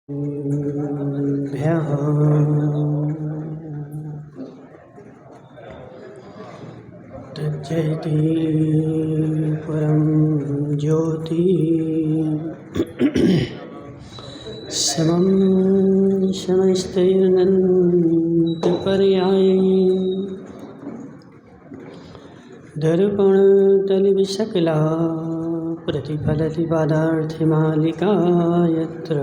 भ्यः तज्जयति परं ज्योति समं शमस्तैर्नन्तपर्यायी दर्पणतलिविशकला प्रतिफलति पादार्थमालिका यत्र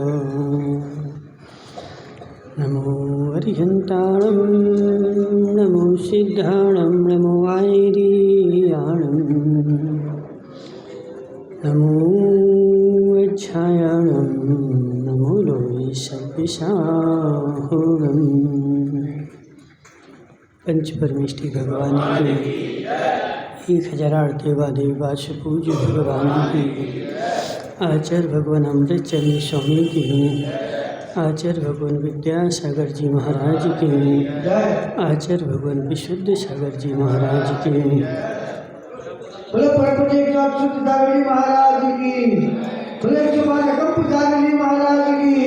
नमो अरिहन्ताणं नमो सिद्धाणं नमो आयर्याणं नमो वज्रायणं नमो लोहि सव्यसाहुरम्। पंच परमेष्टि भगवान की 1008 देवादेव बादशाह पूज्य भगवान की, आचार्य भगवान अमृतचंद्र स्वामी की, आचार्य भगवान विद्यासागर जी महाराज की, आचार्य भगवान विशुद्ध सागर जी महाराज की, बोले परमपूज्य सुखदागरी महाराज की, बोले सुभागपुजारी महाराज की,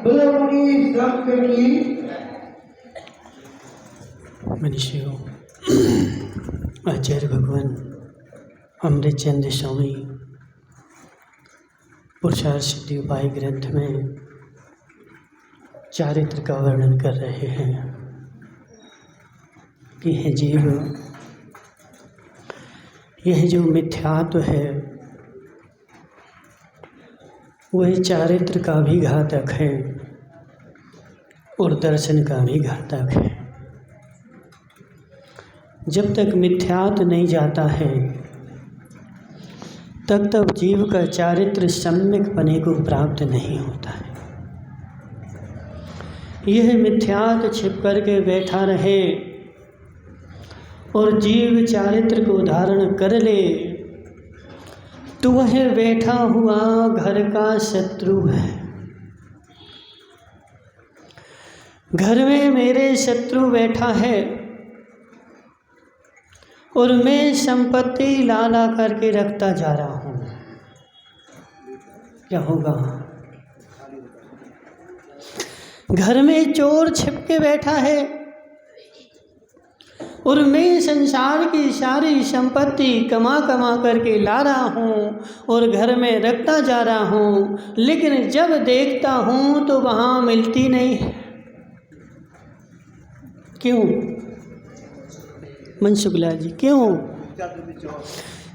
बोले मुनि संत की। मनीषियों, आचार्य भगवान अमृतचंद्र स्वामी पुरुषार्थ सिद्धि उपाय ग्रंथ में चारित्र का वर्णन कर रहे हैं कि है जीव, यह जो मिथ्यात्व है वह चारित्र का भी घातक है और दर्शन का भी घातक है। जब तक मिथ्यात्व नहीं जाता है तब तक जीव का चारित्र सम्यक बने को प्राप्त नहीं होता है। यह मिथ्यात्व छिप करके बैठा रहे और जीव चारित्र को धारण कर ले तो वह बैठा हुआ घर का शत्रु है। घर में मेरे शत्रु बैठा है और मैं संपत्ति ला ला करके रखता जा रहा हूँ, क्या होगा? घर में चोर छिप के बैठा है और मैं संसार की सारी संपत्ति कमा कमा करके ला रहा हूँ और घर में रखता जा रहा हूँ, लेकिन जब देखता हूँ तो वहाँ मिलती नहीं है। क्यों मनसुखला जी, क्यों?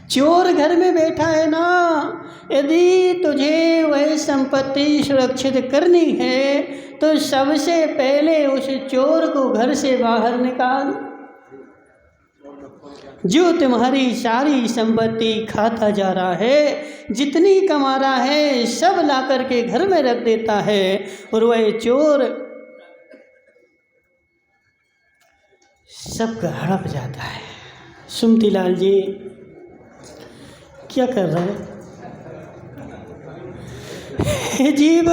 चोर घर में बैठा है ना। यदि तुझे वह संपत्ति सुरक्षित करनी है तो सबसे पहले उस चोर को घर से बाहर निकाल, जो तुम्हारी सारी संपत्ति खाता जा रहा है, जितनी कमा रहा है सब ला करके घर में रख देता है। और वह चोर सबका हड़प जाता है। सुमती लाल जी क्या कर रहे हैं? जीव,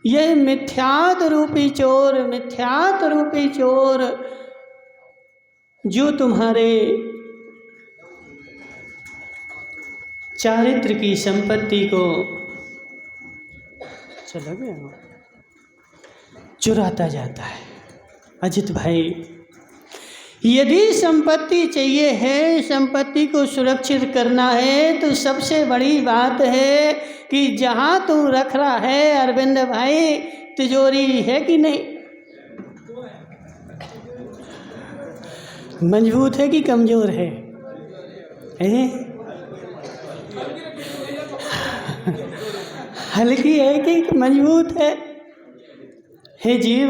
यह मिथ्यात रूपी चोर, मिथ्यात रूपी चोर जो तुम्हारे चारित्र की संपत्ति को चला गया चुराता जाता है। अजित भाई, यदि संपत्ति चाहिए है, संपत्ति को सुरक्षित करना है तो सबसे बड़ी बात है कि जहाँ तू रख रहा है अरविंद भाई, तिजोरी है कि नहीं? मजबूत है कि कमजोर है? हल्की है कि मजबूत है? हे जीव,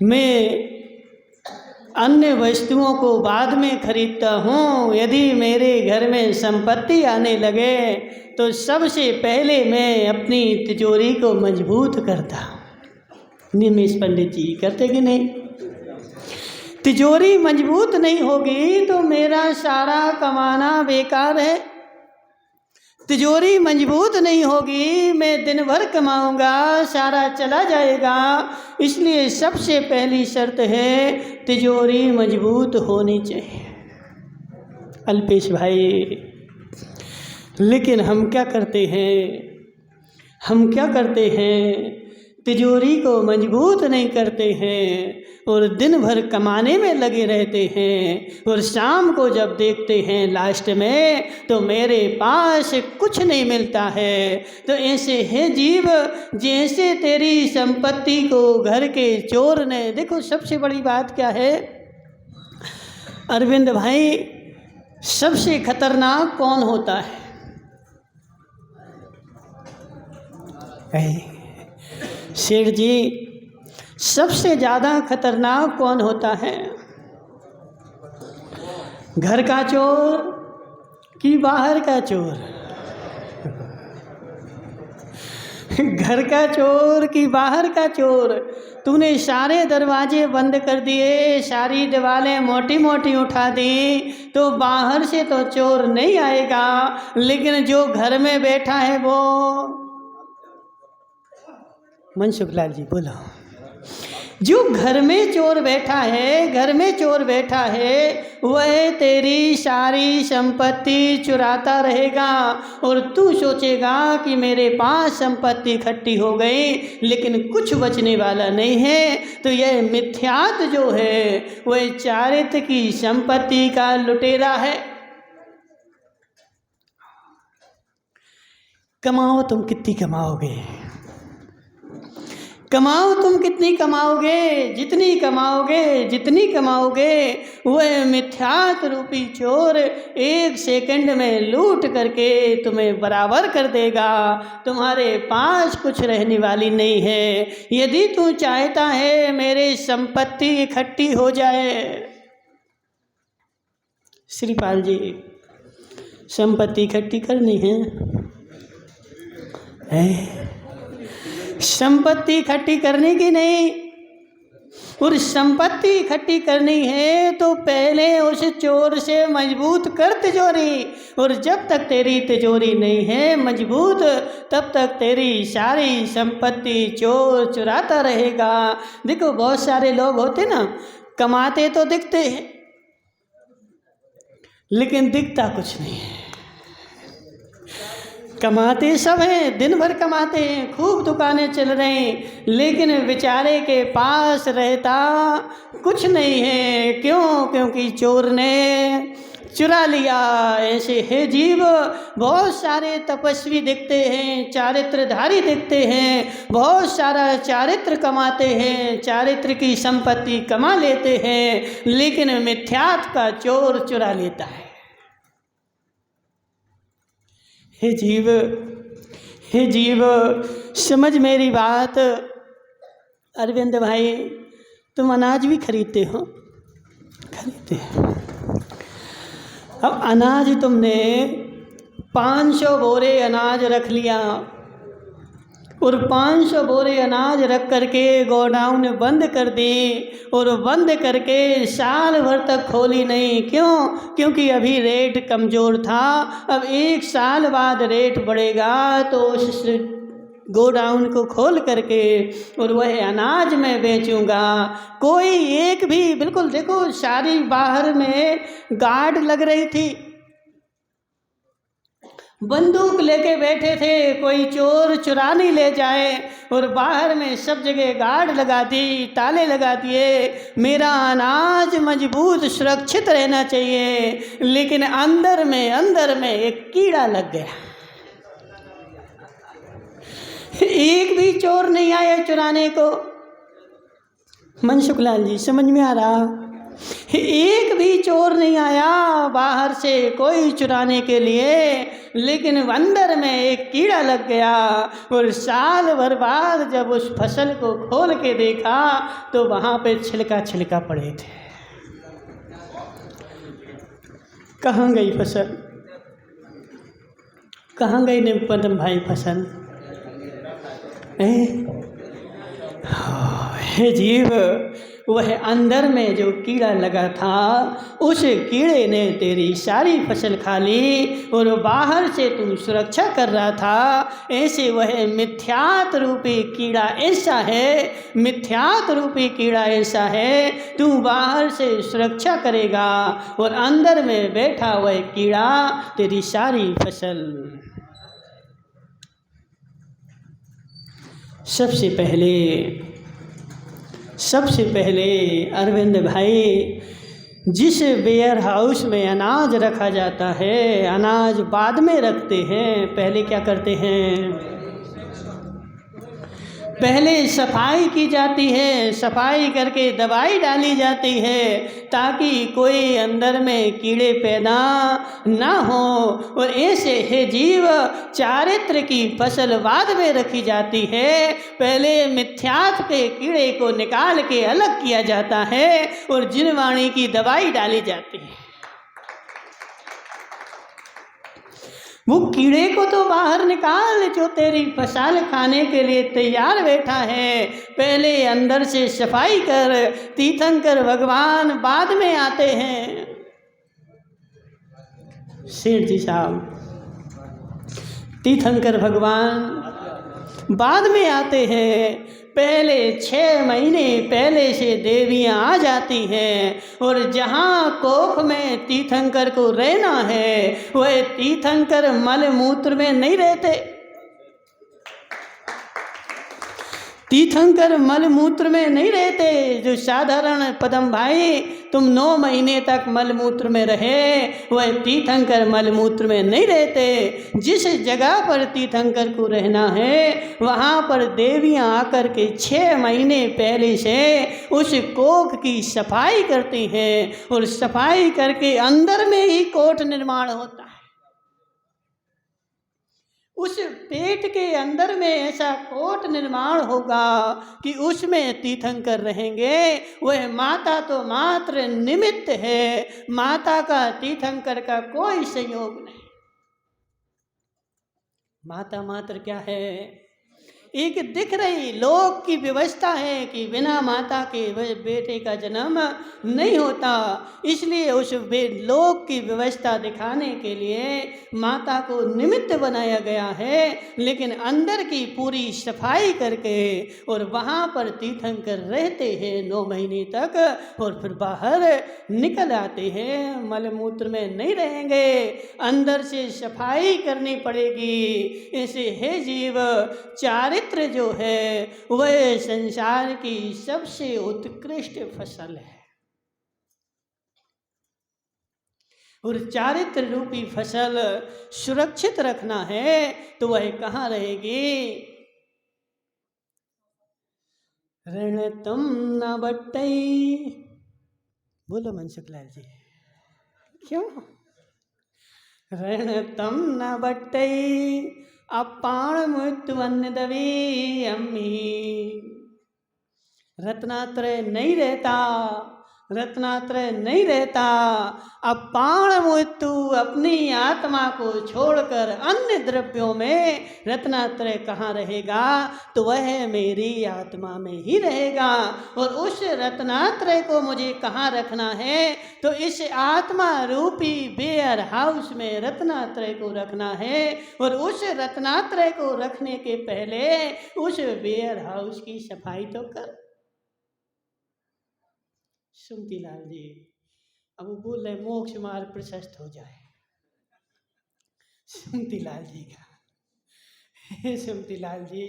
मैं अन्य वस्तुओं को बाद में खरीदता हूँ। यदि मेरे घर में संपत्ति आने लगे तो सबसे पहले मैं अपनी तिजोरी को मजबूत करता हूँ। निमेश पंडित जी करते कि नहीं? तिजोरी मजबूत नहीं होगी तो मेरा सारा कमाना बेकार है। तिजोरी मजबूत नहीं होगी, मैं दिन भर कमाऊंगा, सारा चला जाएगा। इसलिए सबसे पहली शर्त है तिजोरी मजबूत होनी चाहिए। अल्पेश भाई, लेकिन हम क्या करते हैं, हम क्या करते हैं, तिजोरी को मजबूत नहीं करते हैं और दिन भर कमाने में लगे रहते हैं और शाम को जब देखते हैं लास्ट में तो मेरे पास कुछ नहीं मिलता है। तो ऐसे है जीव, जैसे तेरी संपत्ति को घर के चोर ने। देखो सबसे बड़ी बात क्या है अरविंद भाई, सबसे खतरनाक कौन होता है? शेर जी, सबसे ज़्यादा खतरनाक कौन होता है? घर का चोर कि बाहर का चोर? घर का चोर कि बाहर का चोर? तूने सारे दरवाजे बंद कर दिए, सारी दीवारें मोटी मोटी उठा दी, तो बाहर से तो चोर नहीं आएगा, लेकिन जो घर में बैठा है वो। मनसुख लाल जी बोलो। जो घर में चोर बैठा है, घर में चोर बैठा है, वह तेरी सारी संपत्ति चुराता रहेगा और तू सोचेगा कि मेरे पास संपत्ति इकट्ठी हो गई, लेकिन कुछ बचने वाला नहीं है। तो यह मिथ्यात जो है वह चारित्र की संपत्ति का लुटेरा है। कमाओ तुम कितनी कमाओगे, कमाओ तुम कितनी कमाओगे, जितनी कमाओगे जितनी कमाओगे, वह मिथ्यात रूपी चोर एक सेकंड में लूट करके तुम्हें बराबर कर देगा। तुम्हारे पास कुछ रहने वाली नहीं है। यदि तू चाहता है मेरे संपत्ति इकट्ठी हो जाए, श्रीपाल जी संपत्ति इकट्ठी करनी है, संपत्ति इकट्ठी करने की नहीं, और संपत्ति इकट्ठी करनी है तो पहले उस चोर से मजबूत कर तिजोरी, और जब तक तेरी तिजोरी नहीं है मजबूत, तब तक तेरी सारी संपत्ति चोर चुराता रहेगा। देखो बहुत सारे लोग होते ना, कमाते तो दिखते हैं लेकिन दिखता कुछ नहीं है। कमाते सब हैं, दिन भर कमाते हैं, खूब दुकानें चल रही हैं, लेकिन बेचारे के पास रहता कुछ नहीं है। क्यों? क्योंकि चोर ने चुरा लिया। ऐसे है जीव। बहुत सारे तपस्वी दिखते हैं, चारित्रधारी दिखते हैं, बहुत सारा चारित्र कमाते हैं, चारित्र की संपत्ति कमा लेते हैं, लेकिन मिथ्यात का चोर चुरा लेता है। हे जीव, हे जीव, समझ मेरी बात। अरविंद भाई तुम अनाज भी खरीदते हो, खरीदते हो। अब अनाज तुमने 500 बोरे अनाज रख लिया, और 500 बोरे अनाज रख करके गोडाउन बंद कर दी, और बंद करके साल भर तक खोली नहीं। क्यों? क्योंकि अभी रेट कमज़ोर था। अब 1 साल बाद रेट बढ़ेगा तो उस गोडाउन को खोल करके और वह अनाज में बेचूंगा। कोई एक भी, बिल्कुल देखो सारी बाहर में गार्ड लग रही थी, बंदूक लेके बैठे थे, कोई चोर चुरा नहीं ले जाए, और बाहर में सब जगह गार्ड लगा दी, ताले लगा दिए। मेरा अनाज मजबूत सुरक्षित रहना चाहिए, लेकिन अंदर में एक कीड़ा लग गया। एक भी चोर नहीं आया चुराने को। मनसुख लाल जी समझ में आ रहा? एक भी चोर नहीं आया बाहर से कोई चुराने के लिए, लेकिन अंदर में एक कीड़ा लग गया। और साल भर बाद जब उस फसल को खोल के देखा तो वहाँ पे छिलका पड़े थे। कहाँ गई फसल? कहाँ गई निपदम भाई फसल? हे जीव, वह अंदर में जो कीड़ा लगा था, उस कीड़े ने तेरी सारी फसल खा ली, और बाहर से तू सुरक्षा कर रहा था। ऐसे वह मिथ्यात रूपी कीड़ा ऐसा है, मिथ्यात रूपी कीड़ा ऐसा है, तू बाहर से सुरक्षा करेगा और अंदर में बैठा वह कीड़ा तेरी सारी फसल। सबसे पहले अरविंद भाई, जिस वेयर हाउस में अनाज रखा जाता है, अनाज बाद में रखते हैं, पहले क्या करते हैं? पहले सफाई की जाती है, सफाई करके दवाई डाली जाती है ताकि कोई अंदर में कीड़े पैदा ना हो। और ऐसे है जीव चारित्र की फसल बाद में रखी जाती है। पहले मिथ्यात्व के कीड़े को निकाल के अलग किया जाता है और जिनवाणी की दवाई डाली जाती है। वो कीड़े को तो बाहर निकाल जो तेरी फसल खाने के लिए तैयार बैठा है। पहले अंदर से सफाई कर, तीर्थंकर भगवान बाद में आते हैं। सेठ जी साहब, तीर्थंकर भगवान बाद में आते हैं। पहले 6 महीने पहले से देवियां आ जाती हैं और जहाँ कोख में तीर्थंकर को रहना है वह तीर्थंकर मल मूत्र में नहीं रहते। तीर्थंकर मल मूत्र में नहीं रहते। जो साधारण पदम भाई तुम 9 महीने तक मल मूत्र में रहे, वह तीर्थंकर मल मूत्र में नहीं रहते। जिस जगह पर तीर्थंकर को रहना है वहाँ पर देवियाँ आकर के 6 महीने पहले से उस कोख की सफाई करती हैं और सफाई करके अंदर में ही कोट निर्माण होता है। उस पेट के अंदर में ऐसा कोट निर्माण होगा कि उसमें तीर्थंकर रहेंगे। वह माता तो मात्र निमित्त है, माता का तीर्थंकर का कोई संयोग नहीं। माता मात्र क्या है? एक दिख रही लोक की व्यवस्था है कि बिना माता के बेटे का जन्म नहीं होता, इसलिए उस लोक की व्यवस्था दिखाने के लिए माता को निमित्त बनाया गया है। लेकिन अंदर की पूरी सफाई करके और वहाँ पर तीर्थंकर रहते हैं 9 महीने तक और फिर बाहर निकल आते हैं। मलमूत्र में नहीं रहेंगे, अंदर से सफाई करनी पड़ेगी। ऐसे है जीव चारित्र जो है वह संसार की सबसे उत्कृष्ट फसल है और चारित्र रूपी फसल सुरक्षित रखना है तो वह कहाँ रहेगी? ऋण तुम न बट्टई। बोलो मनसुख लाल जी, क्यों? ऋण तुम न बट्टई अपाण मृत्युअन्न दवी अम्मी। रत्नात्रय नहीं रहता, रत्नात्रय नहीं रहता। अपाण मृत्यु अपनी आत्मा को छोड़कर अन्य द्रव्यों में रत्नात्रय कहाँ रहेगा? तो वह मेरी आत्मा में ही रहेगा। और उस रत्नात्रय को मुझे कहाँ रखना है? तो इस आत्मा रूपी वेयर हाउस में रत्नात्रय को रखना है। और उस रत्नात्रय को रखने के पहले उस वेयर हाउस की सफाई तो कर। सुमति लाल जी अब वो बोल रहे मोक्ष मार्ग प्रशस्त हो जाए। सुमति लाल जी का, सुमति लाल जी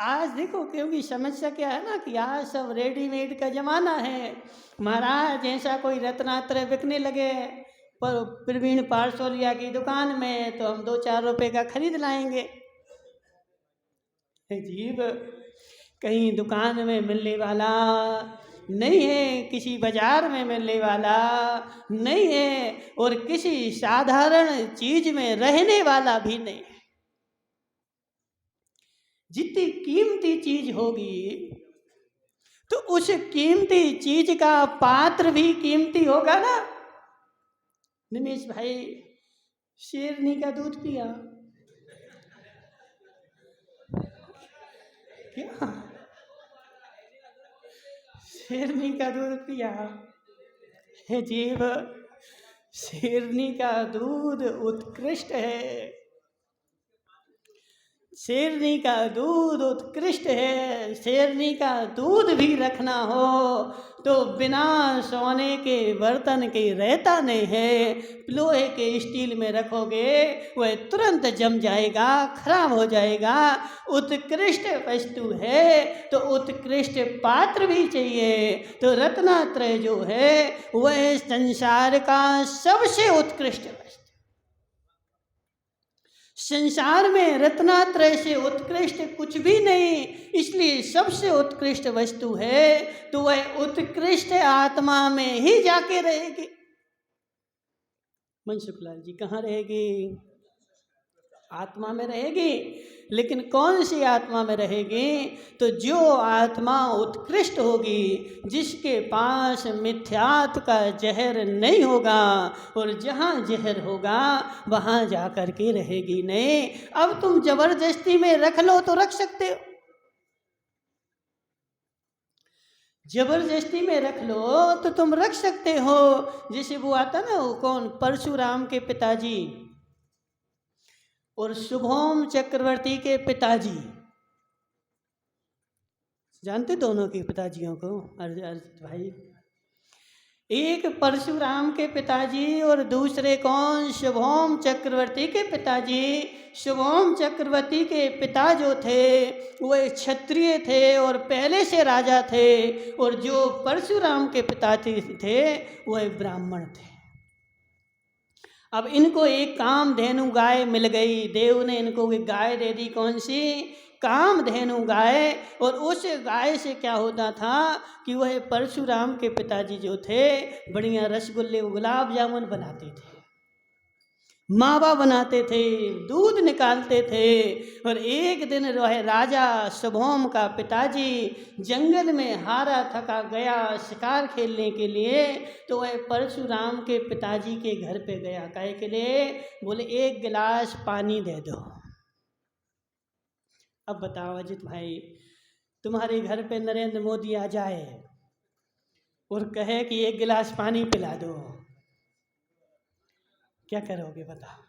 आज देखो, क्योंकि समस्या क्या है ना कि आज सब रेडीमेड का जमाना है। महाराज ऐसा कोई रत्नात्रय बिकने लगे पर प्रवीण पारसोलिया की दुकान में तो हम 2-4 रुपए का खरीद लाएंगे। अजीब, कहीं दुकान में मिलने वाला नहीं है, किसी बाजार में मिलने वाला नहीं है और किसी साधारण चीज में रहने वाला भी नहीं है। जितनी कीमती चीज होगी तो उस कीमती चीज का पात्र भी कीमती होगा ना। निमेश भाई शेरनी का दूध पिया क्या? शेरनी का दूध पिया है जीव, शेरनी का दूध उत्कृष्ट है। शेरनी का दूध उत्कृष्ट है। शेरनी का दूध भी रखना हो तो बिना सोने के बर्तन के रहता नहीं है। लोहे के स्टील में रखोगे वह तुरंत जम जाएगा, खराब हो जाएगा। उत्कृष्ट वस्तु है तो उत्कृष्ट पात्र भी चाहिए। तो रत्नात्रय जो है वह संसार का सबसे उत्कृष्ट वस्तु। संसार में रत्नात्रय से उत्कृष्ट कुछ भी नहीं, इसलिए सबसे उत्कृष्ट वस्तु है तो वह उत्कृष्ट आत्मा में ही जाके रहेगी। मनसुखलाल जी कहाँ रहेगी? आत्मा में रहेगी। लेकिन कौन सी आत्मा में रहेगी? तो जो आत्मा उत्कृष्ट होगी, जिसके पास मिथ्यात्व का जहर नहीं होगा, और जहाँ जहर होगा वहाँ जा कर के रहेगी नहीं। अब तुम जबरदस्ती में रख लो तो रख सकते हो, जबरदस्ती में रख लो तो तुम रख सकते हो। जैसे वो आता ना, वो कौन, परशुराम के पिताजी और शुभोम चक्रवर्ती के पिताजी, जानते दोनों के पिताजियों को अर्जित भाई? एक परशुराम के पिताजी और दूसरे कौन, शुभोम चक्रवर्ती के पिताजी। शुभोम चक्रवर्ती के पिता जो थे वह क्षत्रिय थे और पहले से राजा थे, और जो परशुराम के पिता थे वह ब्राह्मण थे। अब इनको एक कामधेनु गाय मिल गई, देव ने इनको एक गाय दे दी। कौन सी? कामधेनु गाय। और उस गाय से क्या होता था कि वह परशुराम के पिताजी जो थे बढ़िया रसगुल्ले गुलाब जामुन बनाते थे, मावा बनाते थे, दूध निकालते थे। और एक दिन राजा शुभोम का पिताजी जंगल में हारा थका गया शिकार खेलने के लिए, तो वह परशुराम के पिताजी के घर पे गया। काहे के लिए? बोले एक गिलास पानी दे दो। अब बताओ अजित भाई, तुम्हारे घर पे नरेंद्र मोदी आ जाए और कहे कि एक गिलास पानी पिला दो, क्या करोगे बताओ?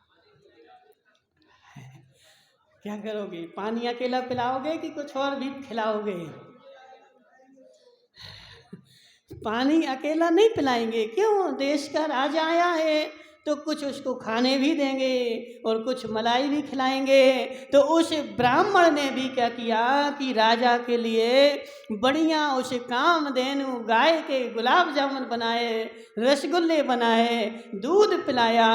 क्या करोगे? पानी अकेला पिलाओगे कि कुछ और भी खिलाओगे? पानी अकेला नहीं पिलाएंगे। क्यों? देश का राजा आया है तो कुछ उसको खाने भी देंगे और कुछ मलाई भी खिलाएंगे। तो उस ब्राह्मण ने भी क्या किया कि राजा के लिए बढ़िया उस कामधेनु गाय के गुलाब जामुन बनाए, रसगुल्ले बनाए, दूध पिलाया,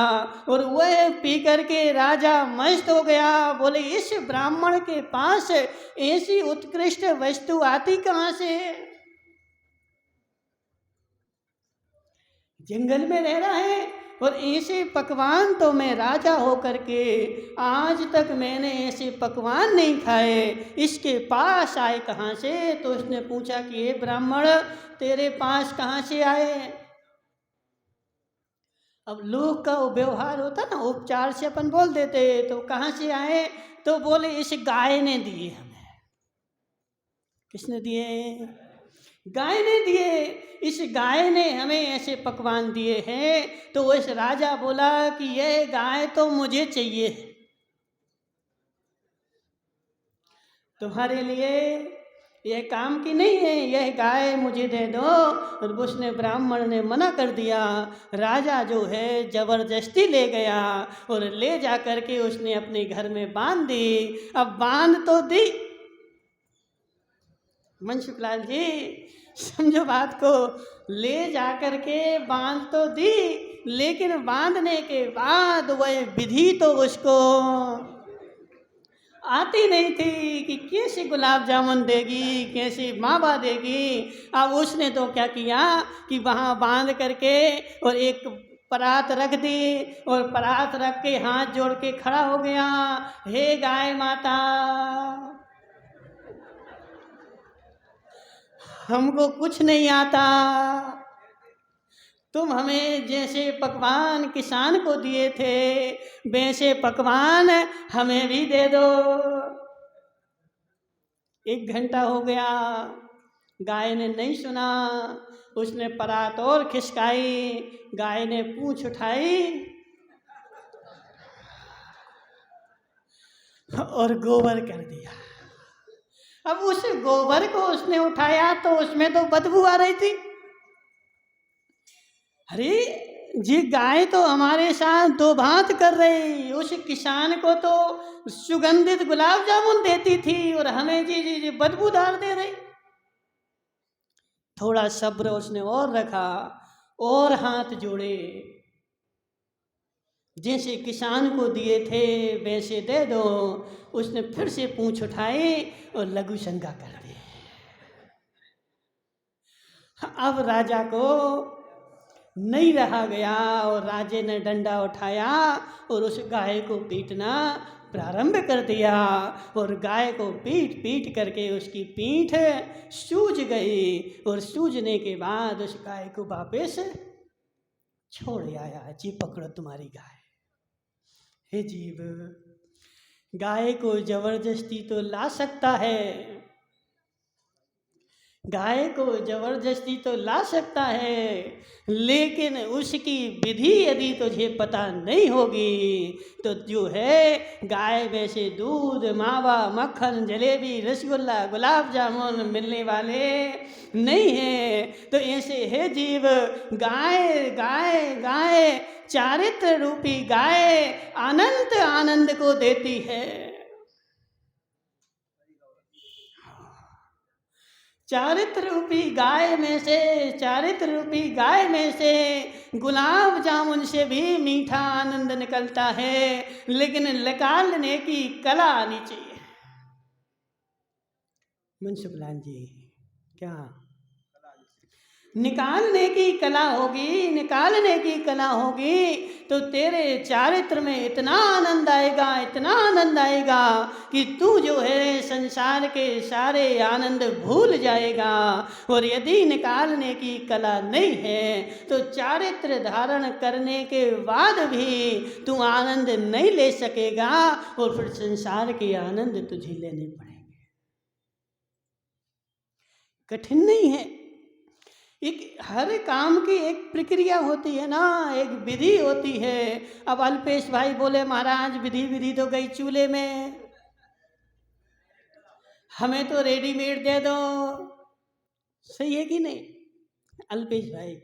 और वह पी करके राजा मस्त हो गया। बोले इस ब्राह्मण के पास ऐसी उत्कृष्ट वस्तु आती कहाँ से? जंगल में रह रहा है और ऐसे पकवान तो मैं राजा होकर के आज तक मैंने ऐसे पकवान नहीं खाए, इसके पास आए कहाँ से? तो उसने पूछा कि ये ब्राह्मण तेरे पास कहाँ से आए? अब लोग का व्यवहार होता ना, उपचार से अपन बोल देते, तो कहाँ से आए? तो बोले इस गाय ने दिए हमें। किसने दिए? गाय ने दिए। इस गाय ने हमें ऐसे पकवान दिए हैं। तो इस राजा बोला कि यह गाय तो मुझे चाहिए, तुम्हारे लिए यह काम की नहीं है, यह गाय मुझे दे दो। और उसने ब्राह्मण ने मना कर दिया। राजा जो है जबरदस्ती ले गया और ले जा करके उसने अपने घर में बांध दी। अब बांध तो दी, मनसुखलाल जी समझो बात को, ले जा करके बांध तो दी, लेकिन बांधने के बाद वह विधि तो उसको आती नहीं थी कि कैसे गुलाब जामुन देगी, कैसे मावा देगी। अब उसने तो क्या किया कि वहाँ बांध करके और एक परात रख दी, और परात रख के हाथ जोड़ के खड़ा हो गया, हे गाय माता हमको कुछ नहीं आता, तुम हमें जैसे पकवान किसान को दिए थे वैसे पकवान हमें भी दे दो। 1 घंटा हो गया, गाय ने नहीं सुना। उसने परात और खिसकाई, गाय ने पूंछ उठाई, और गोबर कर दिया। अब उस गोबर को उसने उठाया तो उसमें तो बदबू आ रही थी। अरे जी, गाय तो हमारे साथ दो भांत कर रही, उस किसान को तो सुगंधित गुलाब जामुन देती थी और हमें जी बदबूदार दे रही। थोड़ा सब्र उसने और रखा और हाथ जोड़े, जैसे किसान को दिए थे वैसे दे दो। उसने फिर से पूंछ उठाई और लघु शंका कर दी। अब राजा को नहीं रहा गया और राजे ने डंडा उठाया और उस गाय को पीटना प्रारंभ कर दिया और गाय को पीट पीट करके उसकी पीठ सूज गई और सूजने के बाद उस गाय को वापस छोड़ आया। जी पकड़ो तुम्हारी गाय। हे जीव, गाय को जबरदस्ती तो ला सकता है, गाय को जबरदस्ती तो ला सकता है, लेकिन उसकी विधि यदि तुझे पता नहीं होगी तो जो है गाय में से दूध, मावा, मक्खन, जलेबी, रसगुल्ला, गुलाब जामुन मिलने वाले नहीं है। तो ऐसे है जीव, गाय गाय गाय चारित्र रूपी गाय अनंत आनंद को देती है। चारित्र रूपी गाय में से, चारित्र रूपी गाय में से गुलाब जामुन से भी मीठा आनंद निकलता है, लेकिन निकालने की कला आनी चाहिए। मुंसुफलान जी, क्या निकालने की कला होगी, निकालने की कला होगी तो तेरे चारित्र में इतना आनंद आएगा, इतना आनंद आएगा कि तू जो है संसार के सारे आनंद भूल जाएगा। और यदि निकालने की कला नहीं है तो चारित्र धारण करने के बाद भी तू आनंद नहीं ले सकेगा और फिर संसार के आनंद तुझे लेने पड़ेंगे। कठिन नहीं है। एक हर काम की एक प्रक्रिया होती है ना, एक विधि होती है। अब अल्पेश भाई बोले महाराज विधि तो गई चूल्हे में, हमें तो रेडीमेड दे दो। सही है कि नहीं अल्पेश भाई?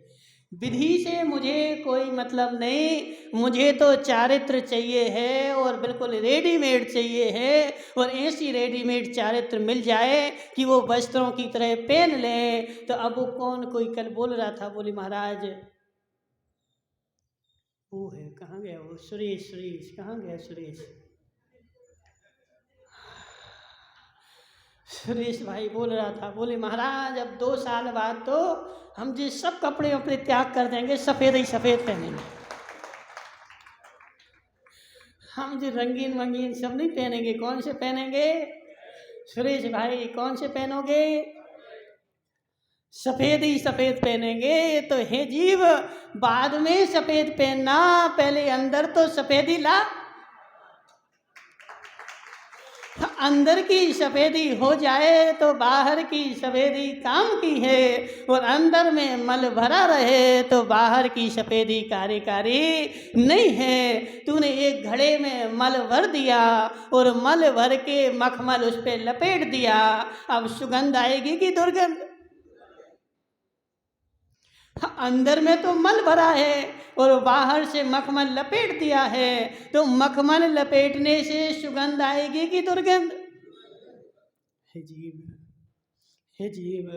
विधि से मुझे कोई मतलब नहीं, मुझे तो चारित्र चाहिए है और बिल्कुल रेडीमेड चाहिए है। और ऐसी रेडीमेड चारित्र मिल जाए कि वो वस्त्रों की तरह पहन लें। तो अब वो कौन, कोई कल बोल रहा था, बोली महाराज वो है, कहाँ गया वो, सुरेश कहाँ गया सुरेश भाई बोल रहा था, बोले महाराज अब 2 साल बाद तो हम जी सब कपड़े अपने त्याग कर देंगे, सफ़ेद ही सफ़ेद पहनेंगे। हम जो रंगीन वंगीन सब नहीं पहनेंगे। कौन से पहनेंगे सुरेश भाई, कौन से पहनोगे? सफ़ेद ही सफ़ेद पहनेंगे। तो हे जीव, बाद में सफ़ेद पहनना, पहले अंदर तो सफ़ेद ही ला। अंदर की सफ़ेदी हो जाए तो बाहर की सफ़ेदी काम की है, और अंदर में मल भरा रहे तो बाहर की सफ़ेदी कार्यकारी नहीं है। तूने एक घड़े में मल भर दिया और मल भर के मखमल उस पर लपेट दिया, अब सुगंध आएगी कि दुर्गंध? अंदर में तो मल भरा है और बाहर से मखमल लपेट दिया है, तो मखमल लपेटने से सुगंध आएगी कि दुर्गंध? हे जीव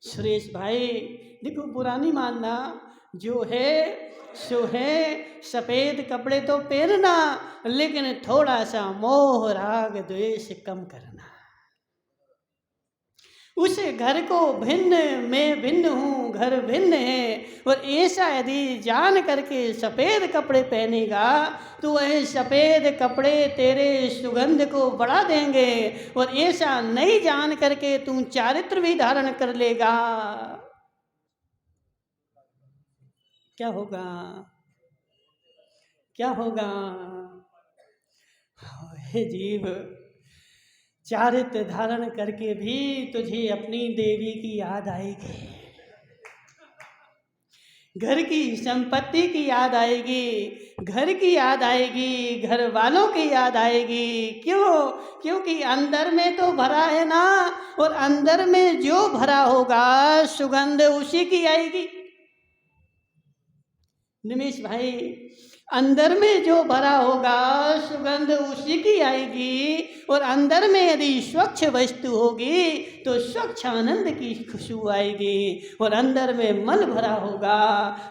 सुरेश भाई, देखो बुरा नहीं मानना, जो है सो है, सफ़ेद कपड़े तो पहनना, लेकिन थोड़ा सा मोह राग द्वेष कम करना। उस घर को भिन्न, मैं भिन्न हूँ, घर भिन्न है, और ऐसा यदि जान करके सफ़ेद कपड़े पहनेगा तो वह सफ़ेद कपड़े तेरे सुगंध को बढ़ा देंगे। और ऐसा नहीं जान करके तू चारित्र भी धारण कर लेगा, क्या होगा? क्या होगा? हे जीव, चारित्र धारण करके भी तुझे अपनी देवी की याद आएगी। घर की संपत्ति की याद आएगी, घर की याद आएगी, घर वालों की याद आएगी। क्यों? क्योंकि अंदर में तो भरा है ना, और अंदर में जो भरा होगा सुगंध उसी की आएगी। निमेश भाई, अंदर में जो भरा होगा सुगंध उसी की आएगी, और अंदर में यदि स्वच्छ वस्तु होगी तो स्वच्छ आनंद की खुशबू आएगी, और अंदर में मल भरा होगा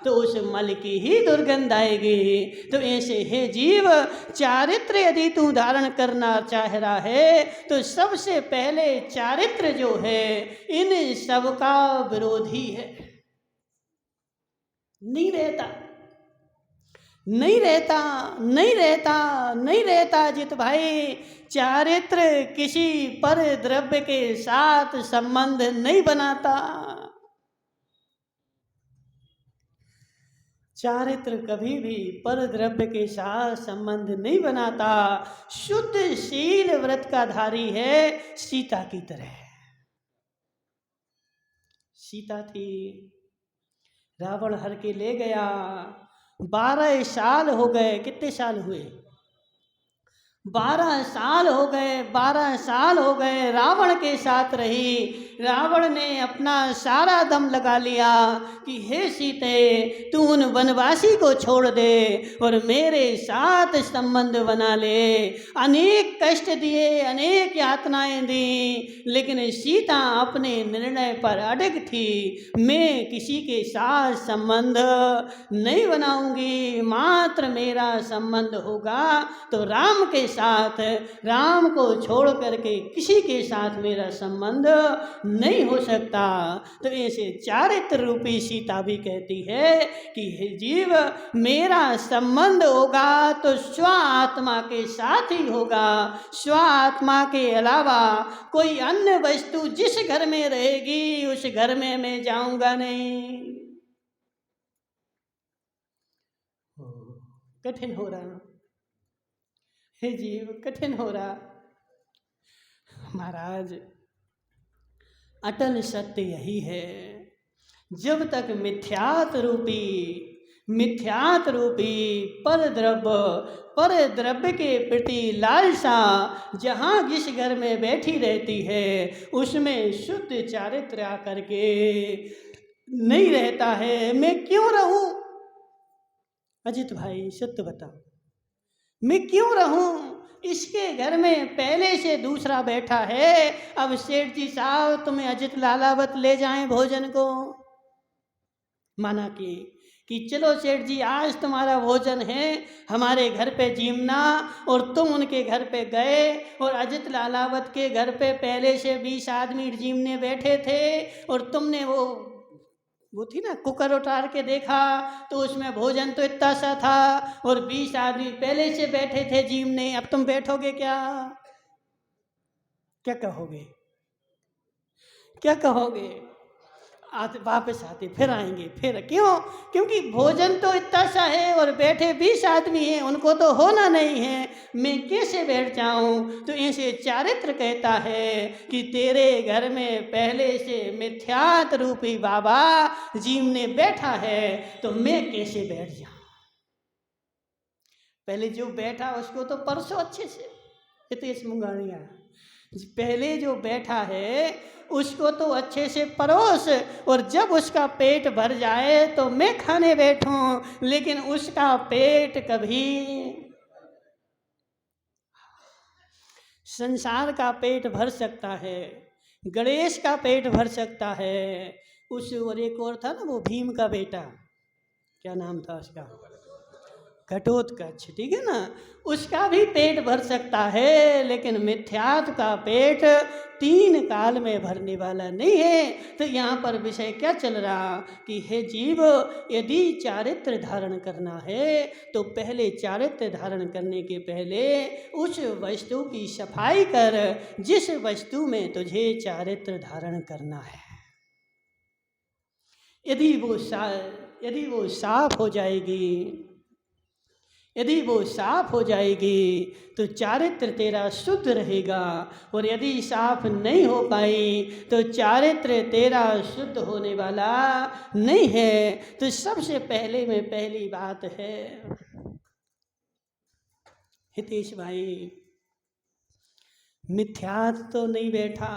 तो उस मल की ही दुर्गंध आएगी। तो ऐसे हे जीव, चारित्र यदि तू धारण करना चाह रहा है तो सबसे पहले चारित्र जो है इन सबका विरोधी है। नहीं रहता, नहीं रहता, नहीं रहता, नहीं रहता जित भाई। चारित्र किसी पर द्रव्य के साथ संबंध नहीं बनाता। चारित्र कभी भी पर द्रव्य के साथ संबंध नहीं बनाता। शुद्ध शील व्रत का धारी है, सीता की तरह। सीता थी, रावण हर के ले गया। 12 साल हो गए। कितने साल हुए? 12 साल हो गए। 12 साल हो गए रावण के साथ रही। रावण ने अपना सारा दम लगा लिया कि हे सीते, तू उन वनवासी को छोड़ दे और मेरे साथ संबंध बना ले। अनेक कष्ट दिए, अनेक यातनाएं दी, लेकिन सीता अपने निर्णय पर अड़ग थी। मैं किसी के साथ संबंध नहीं बनाऊंगी, मात्र मेरा संबंध होगा तो राम के साथ। राम को छोड़ करके किसी के साथ मेरा संबंध नहीं हो सकता। तो ऐसे चारित्र रूपी सीता भी कहती है कि हे जीव, मेरा संबंध होगा तो स्व आत्मा के साथ ही होगा। स्व आत्मा के अलावा कोई अन्य वस्तु जिस घर में रहेगी उस घर में मैं जाऊंगा नहीं। कठिन हो रहा, हे जीव, कठिन हो रहा। महाराज, अटल सत्य यही है, जब तक मिथ्यात रूपी पर द्रव्य के प्रति लालसा जहाँ जिस घर में बैठी रहती है उसमें शुद्ध चारित्र आकर के नहीं रहता है। मैं क्यों रहूं? अजित भाई सत्य बताओ, मैं क्यों रहूं? इसके घर में पहले से दूसरा बैठा है। अब सेठ जी साहब तुम्हें अजित लालावत ले जाएं भोजन को। माना कि चलो सेठ जी, आज तुम्हारा भोजन है, हमारे घर पे जीमना। और तुम उनके घर पे गए और अजित लालावत के घर पे पहले से 20 आदमी जीमने बैठे थे, और तुमने वो थी ना कुकर उतार के देखा तो उसमें भोजन तो इतना सा था, और 20 आदमी पहले से बैठे थे जीमने। अब तुम बैठोगे क्या? क्या कहोगे? क्या कहोगे? वापस आते फिर आएंगे फिर। क्यों? क्योंकि भोजन तो इतना सा है और बैठे 20 आदमी हैं, उनको तो होना नहीं है, मैं कैसे बैठ जाऊं? तो ऐसे चारित्र कहता है कि तेरे घर में पहले से मिथ्यात रूपी बाबा जीवने बैठा है, तो मैं कैसे बैठ जाऊं? पहले जो बैठा उसको तो परसों अच्छे से हितेश मुंगाड़िया, पहले जो बैठा है उसको तो अच्छे से परोस, और जब उसका पेट भर जाए तो मैं खाने बैठूं। लेकिन उसका पेट कभी, संसार का पेट भर सकता है, गणेश का पेट भर सकता है, उस और एक और था ना वो भीम का बेटा, क्या नाम था उसका, घटोत्कच, ठीक है ना, उसका भी पेट भर सकता है, लेकिन मिथ्यात का पेट 3 काल में भरने वाला नहीं है। तो यहाँ पर विषय क्या चल रहा कि हे जीव, यदि चारित्र धारण करना है तो पहले चारित्र धारण करने के पहले उस वस्तु की सफाई कर जिस वस्तु में तुझे चारित्र धारण करना है। यदि वो साफ हो जाएगी, यदि वो साफ हो जाएगी तो चारित्र तेरा शुद्ध रहेगा, और यदि साफ नहीं हो पाई तो चारित्र तेरा शुद्ध होने वाला नहीं है। तो सबसे पहले में पहली बात है, हितेश भाई, मिथ्यात तो नहीं बैठा,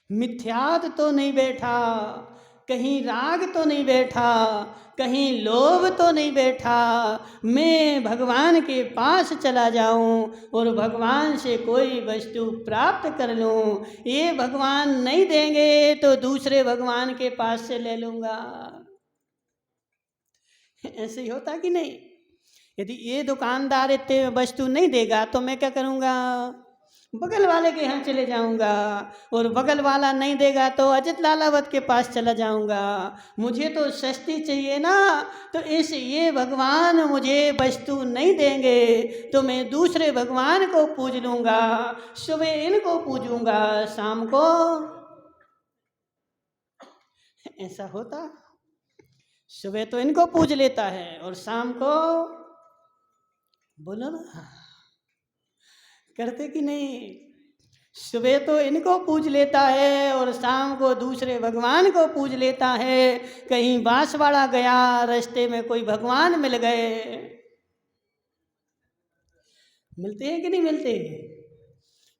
मिथ्यात तो नहीं बैठा, कहीं राग तो नहीं बैठा, कहीं लोभ तो नहीं बैठा। मैं भगवान के पास चला जाऊं और भगवान से कोई वस्तु प्राप्त कर लूं, ये भगवान नहीं देंगे तो दूसरे भगवान के पास से ले लूंगा। ऐसे ही होता कि नहीं? यदि ये दुकानदार इतने वस्तु नहीं देगा तो मैं क्या करूंगा? बगल वाले के यहाँ चले जाऊंगा, और बगल वाला नहीं देगा तो अजित लालावत के पास चला जाऊंगा। मुझे तो सस्ती चाहिए ना, तो इस ये भगवान मुझे वस्तु नहीं देंगे तो मैं दूसरे भगवान को पूज लूंगा। सुबह इनको पूजूंगा, शाम को ऐसा होता। सुबह तो इनको पूज लेता है और शाम को, बोलो ना, करते कि नहीं? सुबह तो इनको पूज लेता है और शाम को दूसरे भगवान को पूज लेता है। कहीं बांसवाड़ा गया, रास्ते में कोई भगवान मिल गए, मिलते हैं कि नहीं मिलते?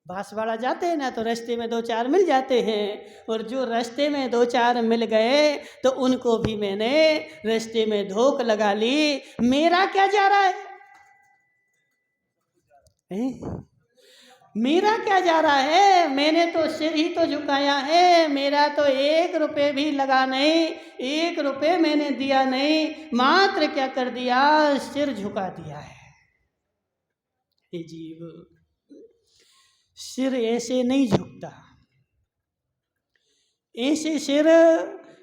बांसवाड़ा जाते हैं ना तो रास्ते में दो चार मिल जाते हैं, और जो रास्ते में दो चार मिल गए तो उनको भी मैंने रास्ते में धोख लगा ली। मेरा क्या जा रहा है? मेरा क्या जा रहा है? मैंने तो सिर ही तो झुकाया है, मेरा तो 1 रुपये भी लगा नहीं, 1 रुपये मैंने दिया नहीं, मात्र क्या कर दिया? सिर झुका दिया है। हे जीव, सिर ऐसे नहीं झुकता, ऐसे सिर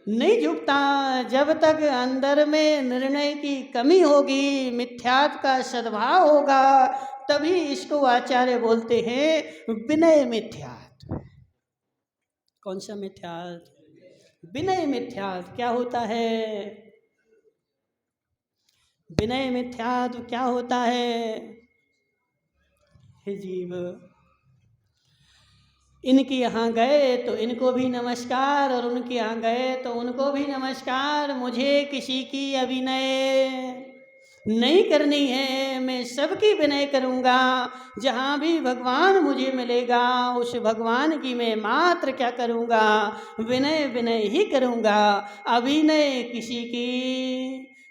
नहीं झुकता जब तक अंदर में निर्णय की कमी होगी, मिथ्यात्व का सद्भाव होगा, तभी इसको आचार्य बोलते हैं विनय मिथ्यात्व। कौन सा मिथ्यात्व? विनय मिथ्यात्व। क्या होता है विनय मिथ्यात्व? क्या होता है? हे जीव, इनके यहाँ गए तो इनको भी नमस्कार, और उनके यहाँ गए तो उनको भी नमस्कार। मुझे किसी की अभिनय नहीं करनी है, मैं सबकी विनय करूँगा। जहाँ भी भगवान मुझे मिलेगा उस भगवान की मैं मात्र क्या करूँगा? विनय विनय ही करूँगा, अभिनय किसी की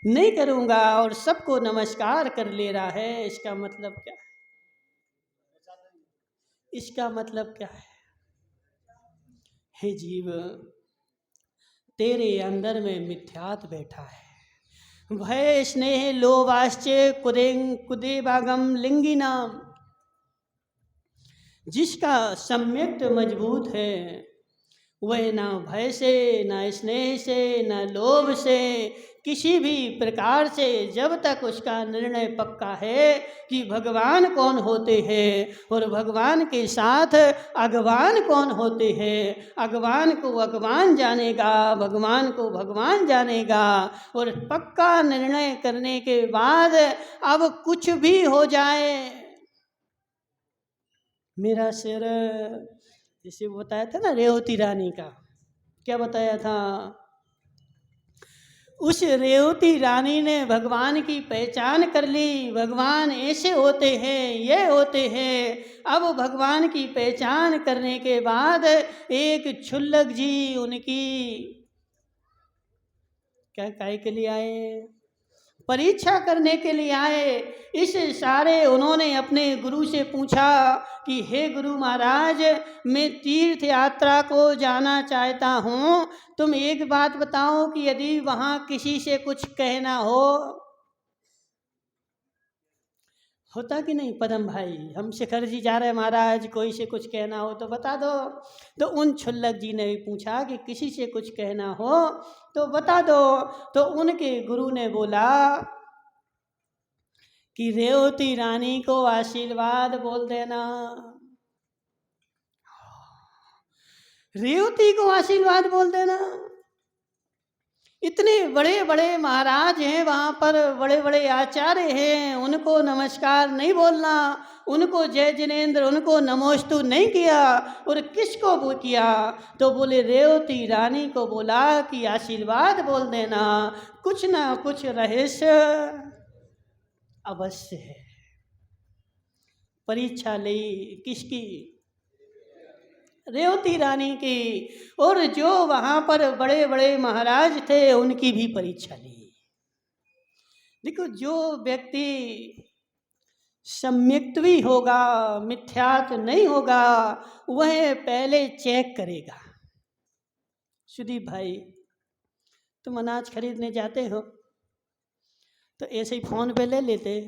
नहीं करूँगा। और सबको नमस्कार कर ले रहा है, इसका मतलब क्या है? इसका मतलब क्या है? हे जीव, तेरे अंदर में मिथ्यात्व बैठा है। भय स्नेह लोभाश्चर्य कुदेवागम लिंगी नाम, जिसका सम्यक मजबूत है वह ना भय से, ना स्नेह से, ना लोभ से, किसी भी प्रकार से, जब तक उसका निर्णय पक्का है कि भगवान कौन होते हैं और भगवान के साथ अगवान कौन होते हैं, अगवान को अगवान जानेगा, भगवान को भगवान जानेगा। और पक्का निर्णय करने के बाद अब कुछ भी हो जाए, मेरा सिर, जैसे बताया था ना रेवती रानी का, क्या बताया था? उस रेवती रानी ने भगवान की पहचान कर ली, भगवान ऐसे होते हैं, ये होते हैं। अब भगवान की पहचान करने के बाद एक क्षुल्लक जी उनकी क्या काय के लिए आए? परीक्षा करने के लिए आए। इस सारे उन्होंने अपने गुरु से पूछा कि हे गुरु महाराज, मैं तीर्थ यात्रा को जाना चाहता हूँ, तुम एक बात बताओ कि यदि वहाँ किसी से कुछ कहना होता कि नहीं? पदम भाई, हम शिखर जी जा रहे हैं महाराज, कोई से कुछ कहना हो तो बता दो। तो उन क्षुल्लक जी ने भी पूछा कि किसी से कुछ कहना हो तो बता दो। तो उनके गुरु ने बोला कि रेवती रानी को आशीर्वाद बोल देना। रेवती को आशीर्वाद बोल देना। इतने बड़े बड़े महाराज हैं, वहाँ पर बड़े बड़े आचार्य हैं, उनको नमस्कार नहीं बोलना, उनको जय जिनेन्द्र, उनको नमोस्तु नहीं किया। और किसको वो किया? तो बोले रेवती रानी को बोला कि आशीर्वाद बोल देना, कुछ ना कुछ रहस्य अवश्य है। परीक्षा ली किसकी? रेवती रानी की। और जो वहाँ पर बड़े बड़े महाराज थे उनकी भी परीक्षा ली। देखो, जो व्यक्ति सम्यक्त्वी होगा, मिथ्यात नहीं होगा, वह पहले चेक करेगा। सुदीप भाई, तुम अनाज खरीदने जाते हो तो ऐसे ही फोन पे ले लेते?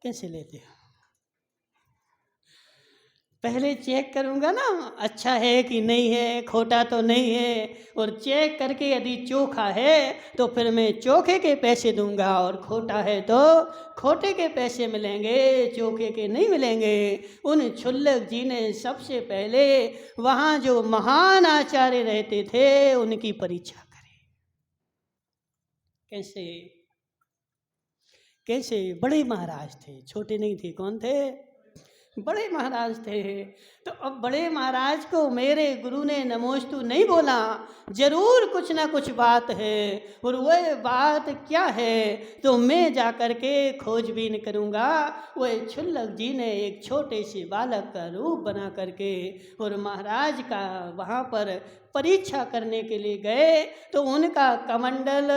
कैसे लेते हो? पहले चेक करूँगा ना, अच्छा है कि नहीं है, खोटा तो नहीं है। और चेक करके यदि चोखा है तो फिर मैं चोखे के पैसे दूंगा, और खोटा है तो खोटे के पैसे मिलेंगे, चोखे के नहीं मिलेंगे। उन क्षुल्लक जी ने सबसे पहले वहाँ जो महान आचार्य रहते थे उनकी परीक्षा करी। कैसे कैसे? बड़े महाराज थे, छोटे नहीं थे। कौन थे? बड़े महाराज थे। तो अब बड़े महाराज को मेरे गुरु ने नमोस्तु नहीं बोला, जरूर कुछ ना कुछ बात है। और वह बात क्या है तो मैं जा कर के खोजबीन करूँगा। वह क्षुल्लक जी ने एक छोटे से बालक का रूप बना करके और महाराज का वहाँ पर परीक्षा करने के लिए गए। तो उनका कमंडल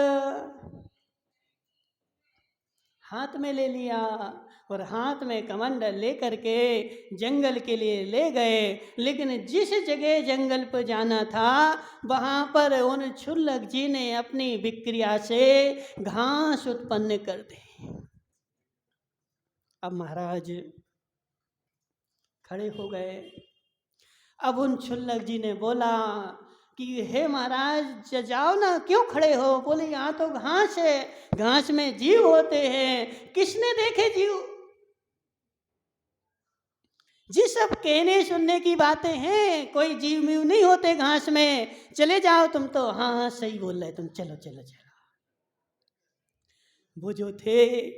हाथ में ले लिया और हाथ में कमंडल लेकर के जंगल के लिए ले गए। लेकिन जिस जगह जंगल पर जाना था वहाँ पर उन क्षुल्लक जी ने अपनी विक्रिया से घास उत्पन्न कर दी। अब महाराज खड़े हो गए। अब उन क्षुल्लक जी ने बोला कि हे महाराज जाओ ना, क्यों खड़े हो? बोले यहाँ तो घास है, घास में जीव होते हैं। किसने देखे जीव? जी सब कहने सुनने की बातें हैं, कोई जीव मीव नहीं होते घास में। चले जाओ तुम तो। हाँ हाँ सही बोल रहे तुम, चलो चलो चलो। वो जो थे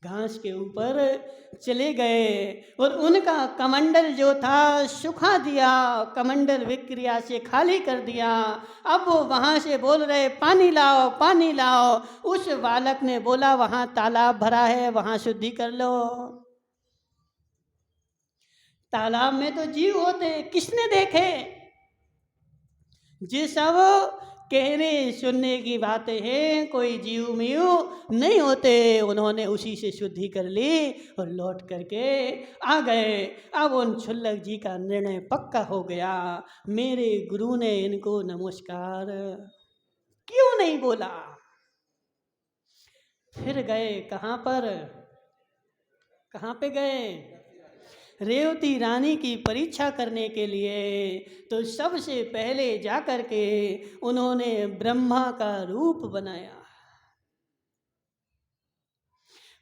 घास के ऊपर चले गए और उनका कमंडल जो था सुखा दिया, कमंडल विक्रिया से खाली कर दिया। अब वो वहाँ से बोल रहे पानी लाओ पानी लाओ। उस बालक ने बोला वहाँ तालाब भरा है, वहाँ शुद्धि कर लो। तालाब में तो जीव होते, किसने देखे? जी सब कहने सुनने की बातें हैं, कोई जीव मीव नहीं होते। उन्होंने उसी से शुद्धि कर ली और लौट करके आ गए। अब उन क्षुल्लक जी का निर्णय पक्का हो गया, मेरे गुरु ने इनको नमस्कार क्यों नहीं बोला। फिर गए कहाँ पर? कहाँ पे गए? रेवती रानी की परीक्षा करने के लिए। तो सबसे पहले जाकर के उन्होंने ब्रह्मा का रूप बनाया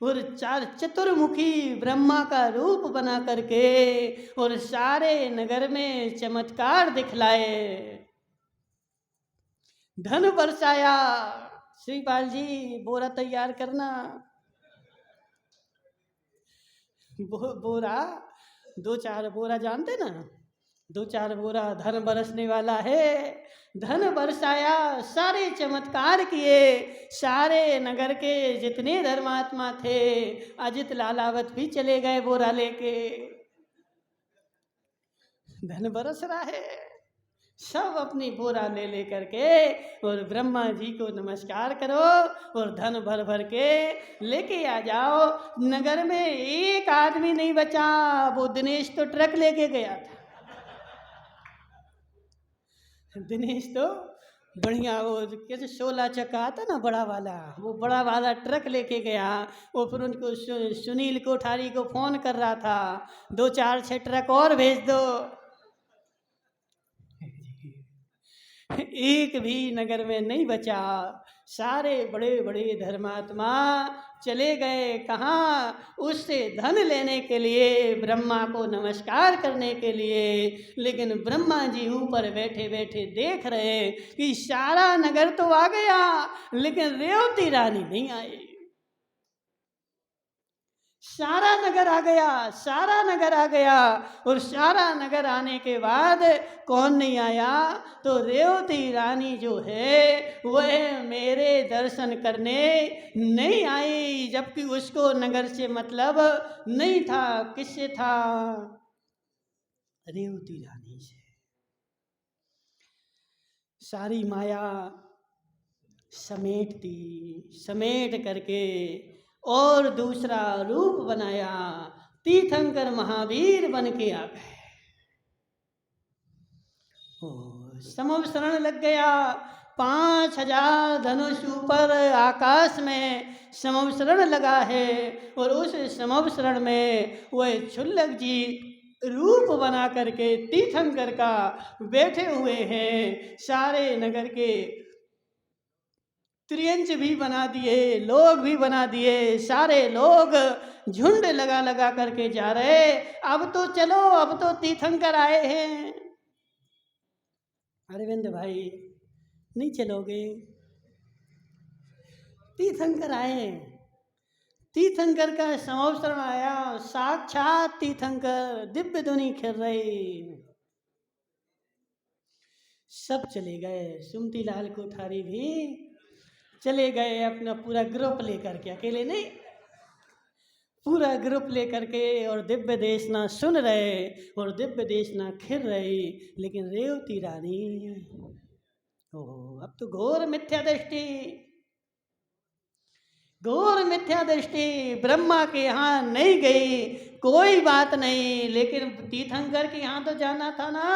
और चतुर्मुखी ब्रह्मा का रूप बना करके और सारे नगर में चमत्कार दिखलाए, धन बरसाया। श्रीपाल जी बोरा तैयार करना। बोरा 2-4 बोरा जानते ना, 2-4 बोरा धन बरसने वाला है। धन बरसाया, सारे चमत्कार किए। सारे नगर के जितने धर्मात्मा थे, अजित लालावत भी चले गए बोरा लेके। धन बरस रहा है, सब अपनी बोरा ले ले करके और ब्रह्मा जी को नमस्कार करो और धन भर भर के लेके आ जाओ। नगर में एक आदमी नहीं बचा। वो दिनेश तो ट्रक लेके गया था। दिनेश तो बढ़िया, वो कैसे 16 चक्का आता ना बड़ा वाला, वो बड़ा वाला ट्रक लेके गया। वो फिर उनको सुनील कोठारी को फोन कर रहा था, 2-4-6 ट्रक और भेज दो। एक भी नगर में नहीं बचा। सारे बड़े बड़े धर्मात्मा चले गए कहाँ? उससे धन लेने के लिए, ब्रह्मा को नमस्कार करने के लिए। लेकिन ब्रह्मा जी ऊपर बैठे बैठे देख रहे कि सारा नगर तो आ गया, लेकिन रेवती रानी नहीं आई। सारा नगर आ गया, सारा नगर आ गया, और सारा नगर आने के बाद कौन नहीं आया? तो रेवती रानी जो है वह मेरे दर्शन करने नहीं आई, जबकि उसको नगर से मतलब नहीं था। किससे था? रेवती रानी से। सारी माया समेट दी, समेट करके और दूसरा रूप बनाया। तीर्थंकर महावीर बन के आ गए। समवसरण लग गया। 5000 धनुष ऊपर आकाश में समवसरण लगा है, और उस समवसरण में वह क्षुल्लक जी रूप बना करके तीर्थंकर का बैठे हुए हैं। सारे नगर के त्रियंच भी बना दिए, लोग भी बना दिए। सारे लोग झुंड लगा लगा करके जा रहे। अब तो चलो, अब तो तीर्थंकर आए हैं। अरविंद भाई नहीं चलोगे? तीर्थंकर आए, तीर्थंकर का समवसरण आया। साक्षात तीर्थंकर दिव्य धुनी खिल रही। सब चले गए। सुमती लाल कोठारी भी चले गए अपना पूरा ग्रुप लेकर के, अकेले नहीं, पूरा ग्रुप लेकर के, और दिव्य देशना सुन रहे और दिव्य देशना खिल रही। लेकिन रेवती रानी, ओह, अब तो घोर मिथ्या दृष्टि, घोर मिथ्या दृष्टि। ब्रह्मा के यहाँ नहीं गई, कोई बात नहीं, लेकिन तीर्थंकर के यहाँ तो जाना था ना।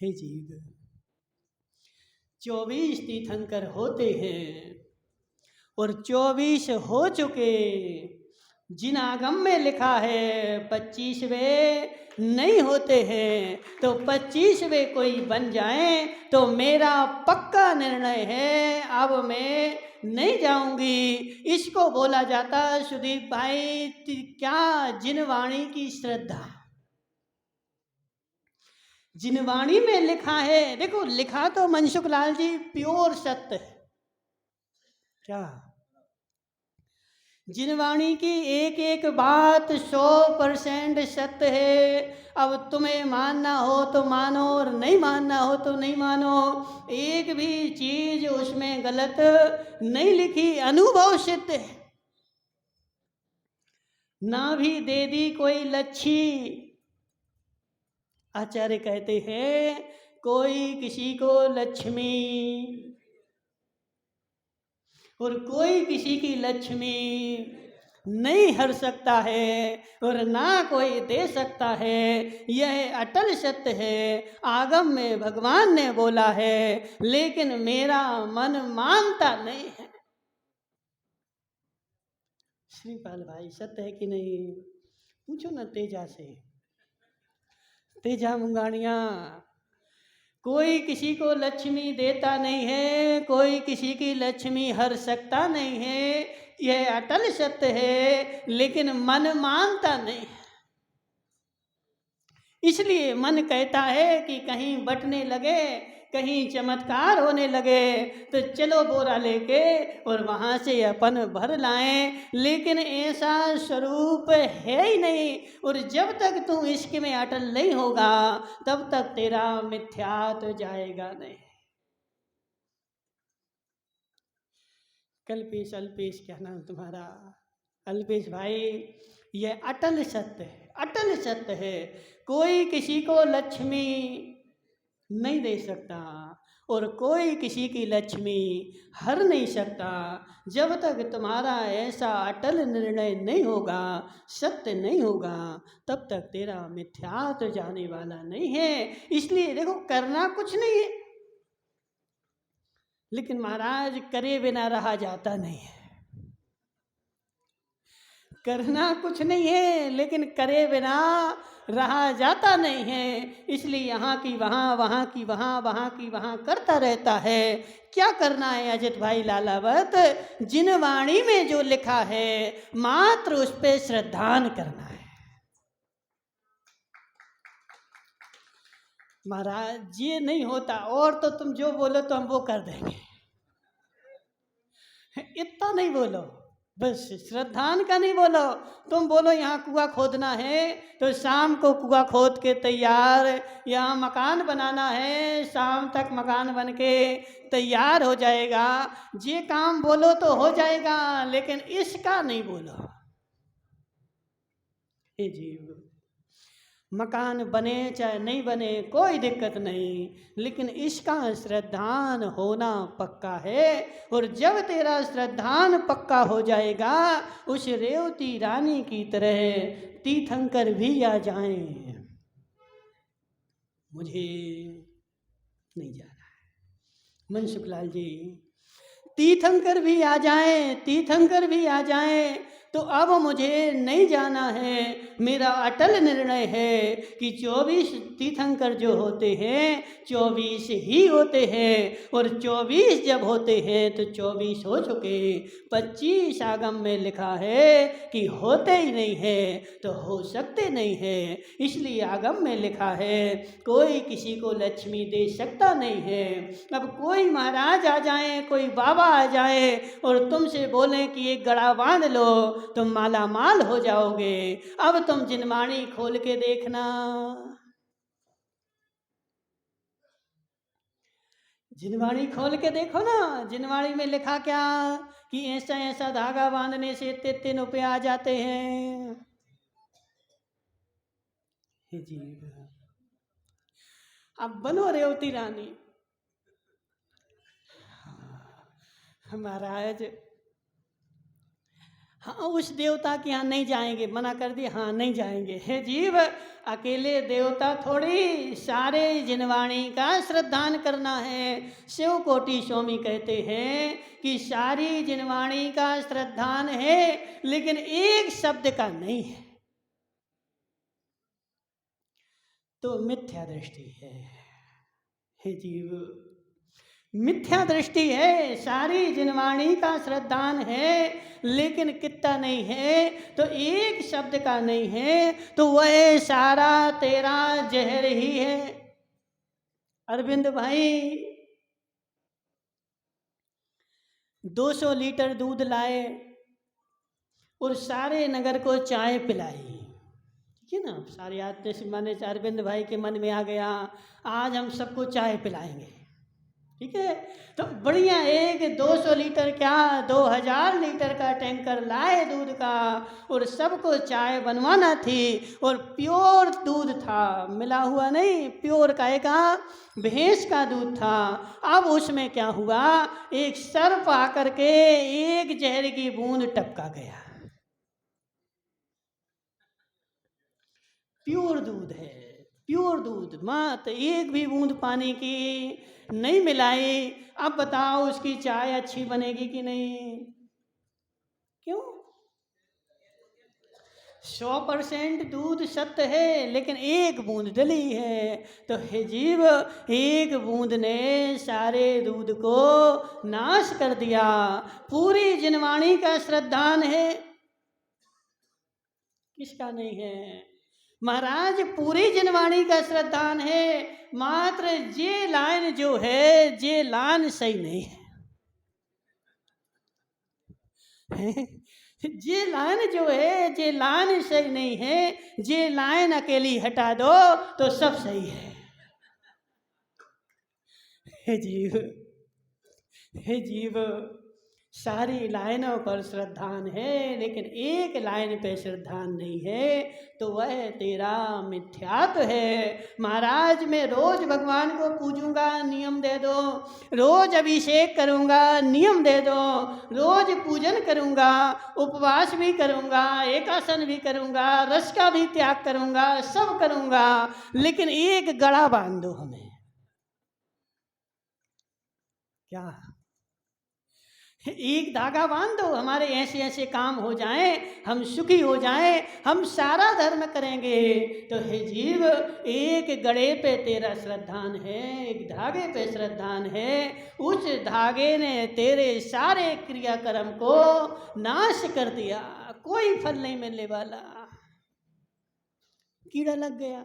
हे जीव, 24 तीर्थंकर होते हैं, और 24 हो चुके। जिन आगम में लिखा है 25वें नहीं होते हैं, तो 25वें कोई बन जाएं तो मेरा पक्का निर्णय है, अब मैं नहीं जाऊंगी। इसको बोला जाता सुदीप भाई क्या? जिनवाणी की श्रद्धा। जिनवाणी में लिखा है, देखो लिखा तो मनसुख लाल जी प्योर सत्य है। क्या? जिनवाणी की एक एक बात 100% सत्य है। अब तुम्हें मानना हो तो मानो, और नहीं मानना हो तो नहीं मानो। एक भी चीज उसमें गलत नहीं लिखी, अनुभव सिद्ध है। ना भी दे दी कोई लच्छी। आचार्य कहते हैं कोई किसी को लक्ष्मी, और कोई किसी की लक्ष्मी नहीं हर सकता है, और ना कोई दे सकता है। यह अटल सत्य है। आगम में भगवान ने बोला है, लेकिन मेरा मन मानता नहीं है। श्रीपाल भाई सत्य है कि नहीं? पूछो ना तेजा से, तेजा मुंगानिया। कोई किसी को लक्ष्मी देता नहीं है, कोई किसी की लक्ष्मी हर सकता नहीं है। यह अटल सत्य है, लेकिन मन मानता नहीं है। इसलिए मन कहता है कि कहीं बटने लगे, कहीं चमत्कार होने लगे, तो चलो बोरा लेके और वहाँ से अपन भर लाएं। लेकिन ऐसा स्वरूप है ही नहीं। और जब तक तू इश्क में अटल नहीं होगा, तब तक तेरा मिथ्यात्व जाएगा नहीं। कल्पेश, अल्पेश क्या नाम तुम्हारा? अल्पेश भाई, ये अटल सत्य है, अटल सत्य है। कोई किसी को लक्ष्मी नहीं दे सकता, और कोई किसी की लक्ष्मी हर नहीं सकता। जब तक तुम्हारा ऐसा अटल निर्णय नहीं होगा, सत्य नहीं होगा, तब तक तेरा मिथ्यात्व जाने वाला नहीं है। इसलिए देखो, करना कुछ नहीं है, लेकिन महाराज करे बिना रहा जाता नहीं है। करना कुछ नहीं है, लेकिन करे बिना रहा जाता नहीं है। इसलिए यहाँ की वहाँ, वहाँ की वहाँ, वहाँ की वहाँ करता रहता है। क्या करना है अजित भाई लालावत? जिन वाणी में जो लिखा है मात्र उस पे श्रद्धान करना है। महाराज ये नहीं होता, और तो तुम जो बोलो तो हम वो कर देंगे, इतना नहीं बोलो, बस श्रद्धान का नहीं बोलो। तुम बोलो यहाँ कुआं खोदना है तो शाम को कुआं खोद के तैयार, यहाँ मकान बनाना है शाम तक मकान बन के तैयार हो जाएगा। ये काम बोलो तो हो जाएगा, लेकिन इसका नहीं बोलो। हे जीव, मकान बने चाहे नहीं बने कोई दिक्कत नहीं, लेकिन इसका श्रद्धान होना पक्का है। और जब तेरा श्रद्धान पक्का हो जाएगा, उस रेवती रानी की तरह तीर्थंकर भी आ जाएं। मुझे नहीं जाना है मनसुखलाल जी, तीर्थंकर भी आ जाएं, तीर्थंकर भी आ जाएं, तो अब मुझे नहीं जाना है। मेरा अटल निर्णय है कि 24 तीर्थंकर जो होते हैं 24 ही होते हैं, और 24 जब होते हैं तो 24 हो चुके। 25 आगम में लिखा है कि होते ही नहीं है तो हो सकते नहीं है। इसलिए आगम में लिखा है कोई किसी को लक्ष्मी दे सकता नहीं है। अब कोई महाराज आ जाए, कोई बाबा आ जाए और तुमसे बोलें कि एक गड़ा बांध लो, तुम माला माल हो जाओगे। अब तुम जिनवाणी खोल के देखना, जिनवाणी खोल के देखो ना। जिनवाणी में लिखा क्या कि ऐसा ऐसा धागा बांधने से इतने रुपये आ जाते हैं। जी अब बनो रेवती रानी। महाराज हाँ, उस देवता के यहाँ नहीं जाएंगे, मना कर दिया, हाँ नहीं जाएंगे। हे जीव, अकेले देवता थोड़ी, सारे जिनवाणी का श्रद्धान करना है। शिव कोटि स्वामी कहते हैं कि सारी जिनवाणी का श्रद्धान है, लेकिन एक शब्द का नहीं है, तो मिथ्या दृष्टि है। हे जीव, मिथ्या दृष्टि है। सारी जिनवाणी का श्रद्धान है, लेकिन कितना नहीं है, तो एक शब्द का नहीं है, तो वह सारा तेरा जहर ही है। अरविंद भाई 200 लीटर दूध लाए और सारे नगर को चाय पिलाई, ठीक है ना। सारे आदमी से माने अरविंद भाई के मन में आ गया आज हम सबको चाय पिलाएंगे, ठीक है। तो बढ़िया एक 200 लीटर क्या 2000 लीटर का टैंकर लाए दूध का, और सबको चाय बनवाना थी। और प्योर दूध था, मिला हुआ नहीं, प्योर का भैंस का दूध था। अब उसमें क्या हुआ, एक सर्प आकर के एक जहर की बूंद टपका गया। प्योर दूध है, प्योर दूध, मात्र एक भी बूंद पानी की नहीं मिलाई। अब बताओ उसकी चाय अच्छी बनेगी कि नहीं? क्यों? 100% दूध सत्य है, लेकिन एक बूंद डली है। तो हे जीव, एक बूंद ने सारे दूध को नाश कर दिया। पूरी जिनवाणी का श्रद्धान है, किसका नहीं है? महाराज पूरी जिनवाणी का श्रद्धान है, मात्र ये लाइन जो है ये लाइन सही नहीं है। ये लाइन जो है ये लाइन सही नहीं है। ये लाइन अकेली हटा दो तो सब सही है। हे जीव, हे जीव, सारी लाइनों पर श्रद्धान है, लेकिन एक लाइन पे श्रद्धान नहीं है, तो वह तेरा मिथ्यात्व है। महाराज मैं रोज भगवान को पूजूंगा, नियम दे दो। रोज अभिषेक करूंगा, नियम दे दो। रोज पूजन करूंगा, उपवास भी करूंगा, एकासन भी करूंगा, रस का भी त्याग करूंगा, सब करूंगा, लेकिन एक गड़ा बांध दो हमें। क्या? एक धागा बांध दो, हमारे ऐसे ऐसे काम हो जाएं, हम सुखी हो जाएं, हम सारा धर्म करेंगे। तो हे जीव, एक गड़े पे तेरा श्रद्धान है, एक धागे पे श्रद्धान है, उस धागे ने तेरे सारे क्रियाकर्म को नाश कर दिया, कोई फल नहीं मिलने वाला, कीड़ा लग गया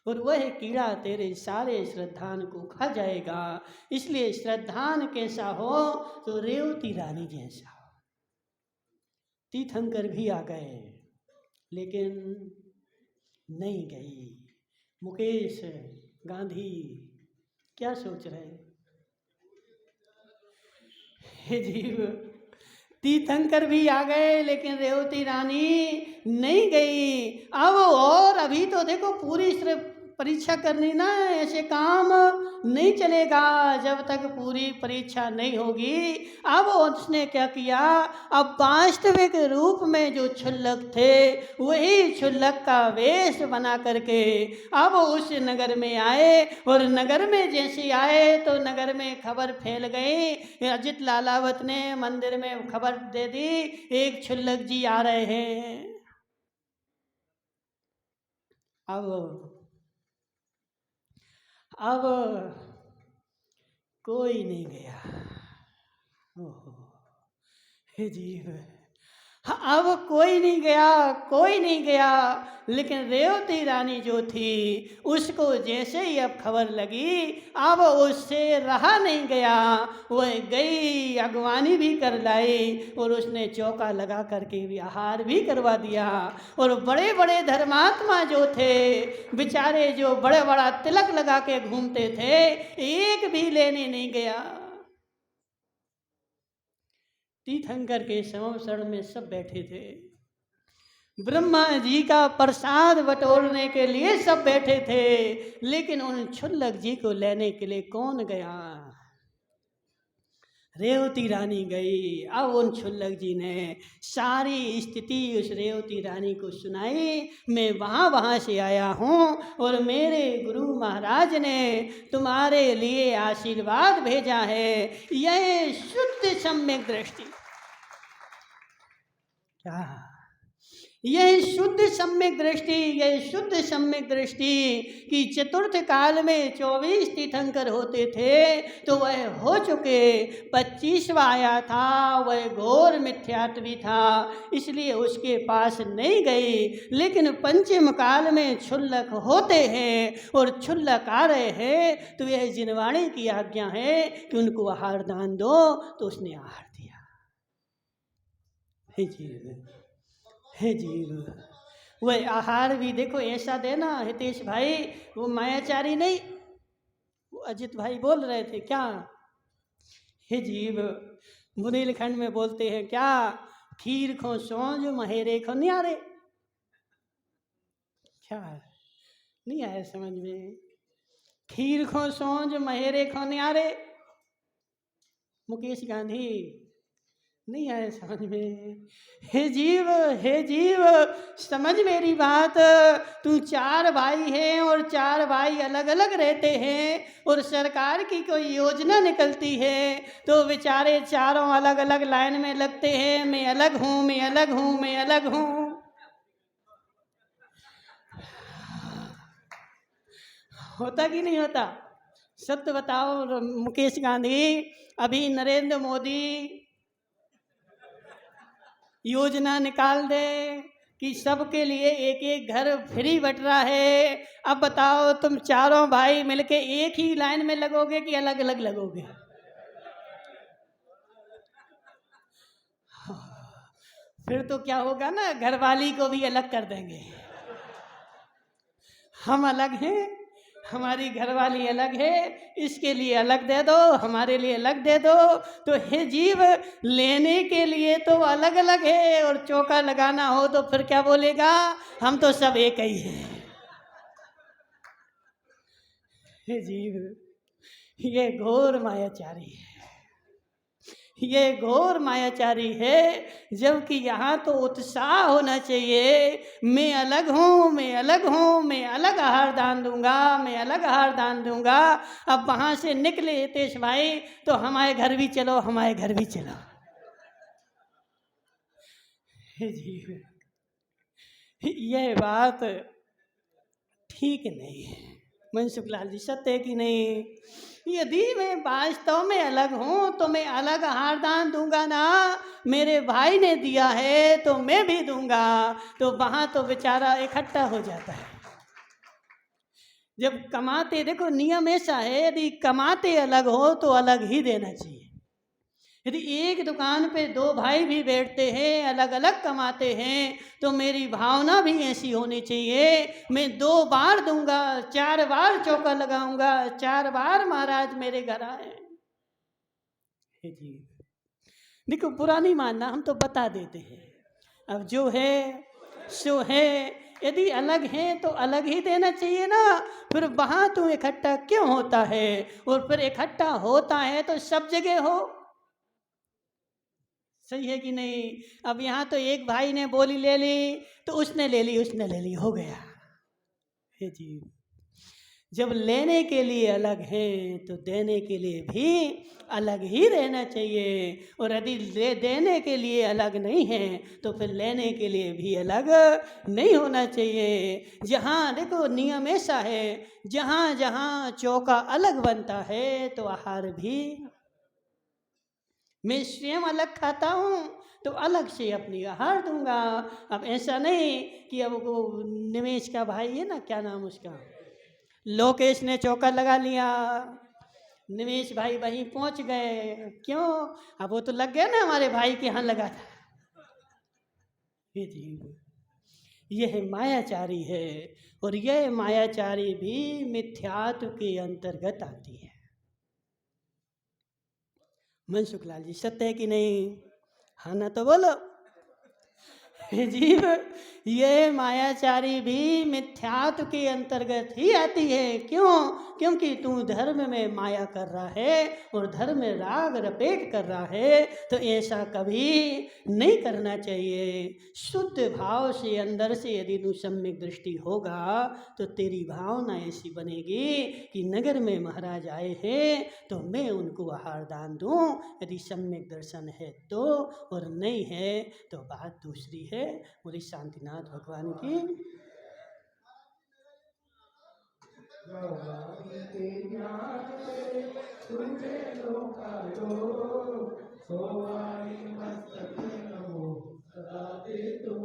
और वह कीड़ा तेरे सारे श्रद्धान को खा जाएगा। इसलिए श्रद्धान कैसा हो तो रेवती रानी जैसा हो। तीर्थंकर भी आ गए लेकिन नहीं गई। मुकेश गांधी क्या सोच रहे? हे जीव, तीर्थंकर भी आ गए लेकिन रेवती रानी नहीं गई। अब और अभी तो देखो पूरी सिर्फ परीक्षा करनी ना, ऐसे काम नहीं चलेगा जब तक पूरी परीक्षा नहीं होगी। अब उसने क्या किया, अब वास्तविक रूप में जो क्षुल्लक थे वही क्षुल्लक का वेश बना करके अब उस नगर में आए। और नगर में जैसे आए तो नगर में खबर फैल गई। अजित लालावत ने मंदिर में खबर दे दी, एक क्षुल्लक जी आ रहे हैं। अब कोई नहीं गया। ओहो, हे जीव, अब कोई नहीं गया। लेकिन रेवती रानी जो थी उसको जैसे ही अब खबर लगी, अब उससे रहा नहीं गया। वह गई, अगवानी भी कर लाई और उसने चौका लगा करके भी आहार भी करवा दिया। और बड़े बड़े धर्मात्मा जो थे बेचारे, जो बड़े बड़ा तिलक लगा के घूमते थे, एक भी लेने नहीं गया। तीर्थंकर के संवत्सर में सब बैठे थे, ब्रह्मा जी का प्रसाद बटोरने के लिए सब बैठे थे, लेकिन उन क्षुल्लक जी को लेने के लिए कौन गया? रेवती रानी गई। अब उन क्षुल्लक जी ने सारी स्थिति उस रेवती रानी को सुनाई। मैं वहाँ से आया हूँ और मेरे गुरु महाराज ने तुम्हारे लिए आशीर्वाद भेजा है। यह शुद्ध सम्यक दृष्टि, क्या यह शुद्ध सम्यक दृष्टि कि चतुर्थ काल में 24 तीर्थंकर होते थे तो वह हो चुके, 25वां आया था, वह घोर मिथ्यात्वी था, इसलिए उसके पास नहीं गई। लेकिन पंचम काल में क्षुल्लक होते हैं और क्षुल्लक आ रहे हैं तो यह जिनवाणी की आज्ञा है कि उनको आहार दान दो। तो उसने आहार दिया। हे जीव, वह आहार भी देखो ऐसा देना। हितेश भाई, वो मायाचारी नहीं, वो अजित भाई बोल रहे थे क्या? हे जीव, बुंदेलखंड में बोलते हैं क्या, खीर खो सौंज महेरे खो न्यारे। क्या नहीं आया समझ में? खीर खो सौंज महेरे खो न्यारे। मुकेश गांधी नहीं आया समझ में? हे जीव, समझ मेरी बात। तू 4 भाई हैं और 4 भाई अलग अलग रहते हैं और सरकार की कोई योजना निकलती है तो बेचारे चारों अलग अलग लाइन में लगते हैं, मैं अलग हूँ, मैं अलग हूँ, मैं अलग हूँ। होता कि नहीं होता? सत्य बताओ मुकेश गांधी, अभी नरेंद्र मोदी योजना निकाल दे कि सबके लिए एक एक घर फ्री बट रहा है। अब बताओ तुम चारों भाई मिलके एक ही लाइन में लगोगे कि अलग अलग लगोगे? फिर तो क्या होगा ना, घरवाली को भी अलग कर देंगे। हम अलग हैं, हमारी घरवाली अलग है, इसके लिए अलग दे दो, हमारे लिए अलग दे दो। तो हे जीव, लेने के लिए तो अलग अलग है और चौका लगाना हो तो फिर क्या बोलेगा, हम तो सब एक ही हैं। हे जीव, ये घोर मायाचारी है, ये घोर मायाचारी है। जबकि यहाँ तो उत्साह होना चाहिए, मैं अलग हूँ, मैं अलग हूँ, मैं अलग आहार दान दूंगा, मैं अलग आहार दान दूंगा। अब वहाँ से निकले हितेश भाई तो हमारे घर भी चलो, हमारे घर भी चलो। जी, यह बात ठीक नहीं है मनसुख लाल जी, सत्य है कि नहीं? यदि मैं वास्तव में अलग हूँ तो मैं अलग आहार दान दूंगा ना। मेरे भाई ने दिया है तो मैं भी दूंगा, तो वहाँ तो बेचारा इकट्ठा हो जाता है। जब कमाते, देखो नियम ऐसा है, यदि कमाते अलग हो तो अलग ही देना चाहिए। यदि एक दुकान पे दो भाई भी बैठते हैं, अलग अलग कमाते हैं, तो मेरी भावना भी ऐसी होनी चाहिए। मैं 2 बार दूंगा, 4 बार चौका लगाऊंगा, 4 बार महाराज मेरे घर आए। जी, देखो बुरा नहीं मानना, हम तो बता देते हैं। अब जो है सो है। यदि अलग हैं तो अलग ही देना चाहिए ना। फिर वहाँ तो इकट्ठा क्यों होता है? और फिर इकट्ठा होता है तो सब जगह हो। सही है कि नहीं? अब यहाँ तो एक भाई ने बोली ले ली तो उसने ले ली, उसने ले ली, हो गया। हे जी, जब लेने के लिए अलग है तो देने के लिए भी अलग ही रहना चाहिए। और यदि देने के लिए अलग नहीं है तो फिर लेने के लिए भी अलग नहीं होना चाहिए। जहाँ देखो नियम ऐसा है, जहाँ जहाँ चौका अलग बनता है तो आहार भी। मैं स्वयं अलग खाता हूँ तो अलग से अपनी आहार दूंगा। अब ऐसा नहीं कि अब वो निमेश का भाई है ना, क्या नाम उसका, लोकेश ने चौका लगा लिया, निमेश भाई वहीं पहुंच गए। क्यों? अब वो तो लग गया ना, हमारे भाई के यहाँ लगा था। ये जी, यह मायाचारी है। और यह मायाचारी भी मिथ्यात्व के अंतर्गत आती है। मनसुख लाल जी, सत्य है कि नहीं? हाँ ना तो बोलो। जीव, ये मायाचारी भी मिथ्यात्व के अंतर्गत ही आती है। क्यों? क्योंकि तू धर्म में माया कर रहा है और धर्म में राग रपेट कर रहा है, तो ऐसा कभी नहीं करना चाहिए। शुद्ध भाव से अंदर से यदि तू सम्यक दृष्टि होगा तो तेरी भावना ऐसी बनेगी कि नगर में महाराज आए हैं तो मैं उनको आहार दान दूं, यदि सम्यक दर्शन है तो, और नहीं है तो बात दूसरी है। मुझे शांतिनाथ भगवान की। भगवान के ज्ञान से तुझे लोकालो, सोवाई मस्तक नमो सदा ते तुम